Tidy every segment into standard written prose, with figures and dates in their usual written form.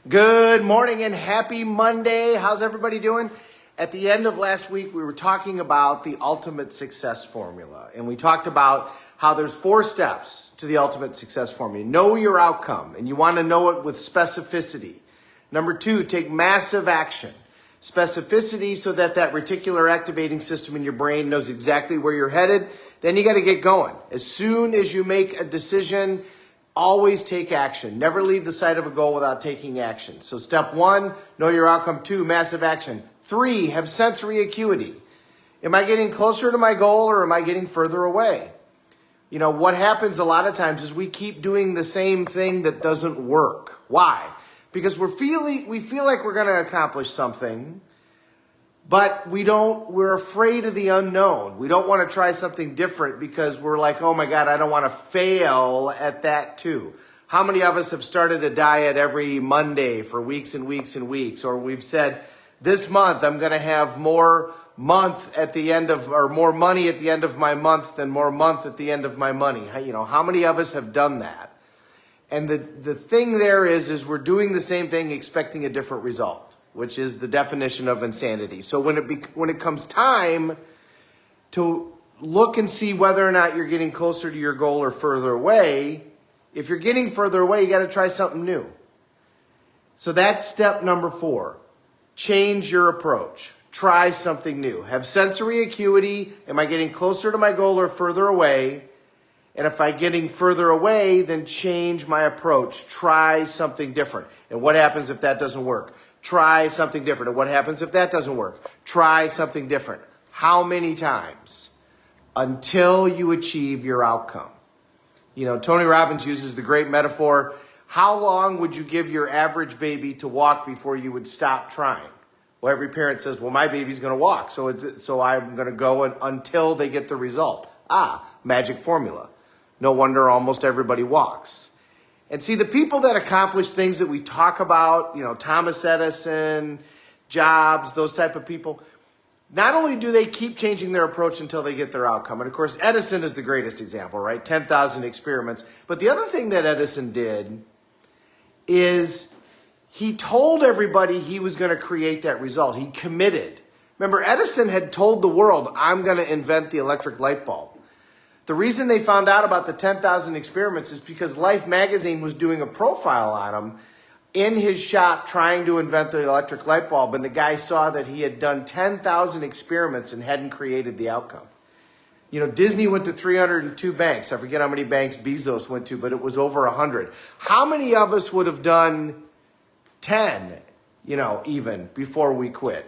Good morning and happy Monday. How's everybody doing? At the end of last week, we were talking about the ultimate success formula. And we talked about how there's 4 steps to the ultimate success formula. Know your outcome, and you want to know it with specificity. Number 2, take massive action. Specificity so that reticular activating system in your brain knows exactly where you're headed. Then you got to get going. As soon as you make a decision, always take action. Never leave the sight of a goal without taking action. So step 1, know your outcome. 2, massive action. 3, have sensory acuity. Am I getting closer to my goal or am I getting further away? You know, what happens a lot of times is we keep doing the same thing that doesn't work. Why? Because we feel like we're going to accomplish something, but we're afraid of the unknown. We don't want to try something different because we're like, oh my God, I don't want to fail at that too. How many of us have started a diet every Monday for weeks and weeks and weeks? Or we've said, this month I'm going to have more month at the end of, or more money at the end of my month than more month at the end of my money. You know, how many of us have done that? And the thing there is we're doing the same thing expecting a different result, which is the definition of insanity. So when it comes time to look and see whether or not you're getting closer to your goal or further away, if you're getting further away, you got to try something new. So that's step number 4. Change your approach. Try something new. Have sensory acuity. Am I getting closer to my goal or further away? And if I'm getting further away, then change my approach. Try something different. And what happens if that doesn't work? Try something different. And what happens if that doesn't work? Try something different. How many times? Until you achieve your outcome. You know, Tony Robbins uses the great metaphor, how long would you give your average baby to walk before you would stop trying? Well, every parent says, well, my baby's going to walk, so I'm going to go until they get the result. Magic formula. No wonder almost everybody walks. And see, the people that accomplish things that we talk about, you know, Thomas Edison, Jobs, those type of people, not only do they keep changing their approach until they get their outcome, and of course, Edison is the greatest example, right? 10,000 experiments. But the other thing that Edison did is he told everybody he was going to create that result. He committed. Remember, Edison had told the world, I'm going to invent the electric light bulb. The reason they found out about the 10,000 experiments is because Life magazine was doing a profile on him in his shop trying to invent the electric light bulb, and the guy saw that he had done 10,000 experiments and hadn't created the outcome. You know, Disney went to 302 banks. I forget how many banks Bezos went to, but it was over 100. How many of us would have done 10, even before we quit?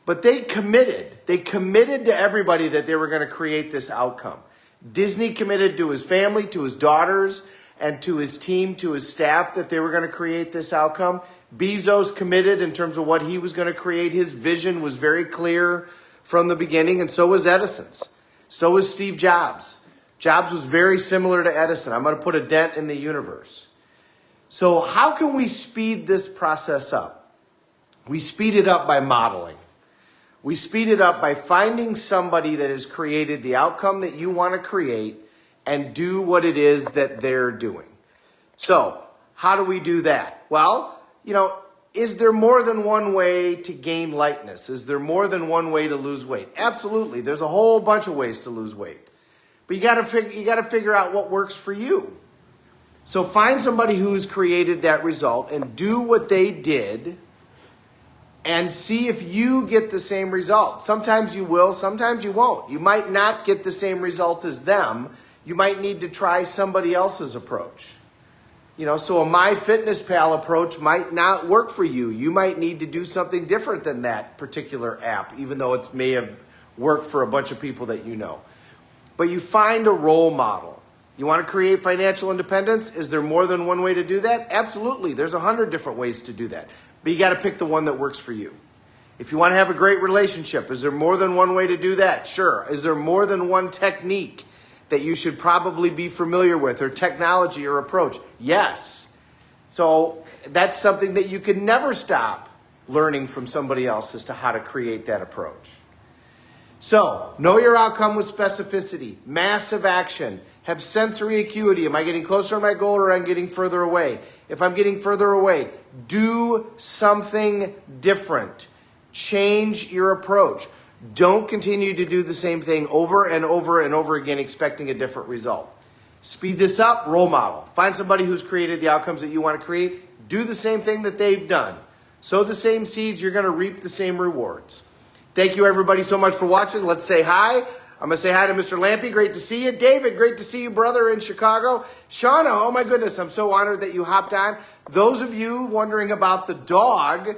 But they committed. They committed to everybody that they were going to create this outcome. Disney committed to his family, to his daughters, and to his team, to his staff, that they were going to create this outcome. Bezos committed in terms of what he was going to create. His vision was very clear from the beginning, and so was Edison's. So was Steve Jobs. Jobs was very similar to Edison. I'm going to put a dent in the universe. So how can we speed this process up? We speed it up by modeling. We speed it up by finding somebody that has created the outcome that you want to create and do what it is that they're doing. So how do we do that? Well, is there more than one way to gain lightness? Is there more than one way to lose weight? Absolutely. There's a whole bunch of ways to lose weight. But you got to figure out what works for you. So find somebody who's created that result and do what they did and see if you get the same result. Sometimes you will, sometimes you won't. You might not get the same result as them. You might need to try somebody else's approach. So a MyFitnessPal approach might not work for you. You might need to do something different than that particular app, even though it may have worked for a bunch of people that you know. But you find a role model. You want to create financial independence? Is there more than one way to do that? Absolutely. There's 100 different ways to do that. But you got to pick the one that works for you. If you want to have a great relationship, is there more than one way to do that? Sure. Is there more than one technique that you should probably be familiar with, or technology or approach? Yes. So that's something that you can never stop learning from somebody else as to how to create that approach. So know your outcome with specificity, massive action, have sensory acuity. Am I getting closer to my goal or am I getting further away? If I'm getting further away, do something different. Change your approach. Don't continue to do the same thing over and over and over again, expecting a different result. Speed this up, role model. Find somebody who's created the outcomes that you want to create. Do the same thing that they've done. Sow the same seeds, you're going to reap the same rewards. Thank you everybody so much for watching. Let's say hi. I'm going to say hi to Mr. Lampy. Great to see you. David, great to see you, brother, in Chicago. Shauna, oh my goodness, I'm so honored that you hopped on. Those of you wondering about the dog,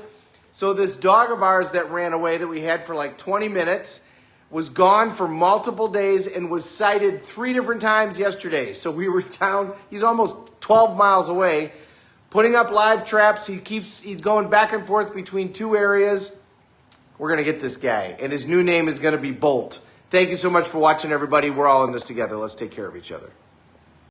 so this dog of ours that ran away that we had for like 20 minutes was gone for multiple days and was sighted 3 different times yesterday. So we were down, he's almost 12 miles away, putting up live traps. He's going back and forth between 2 areas. We're going to get this guy, and his new name is going to be Bolt. Thank you so much for watching, everybody. We're all in this together. Let's take care of each other.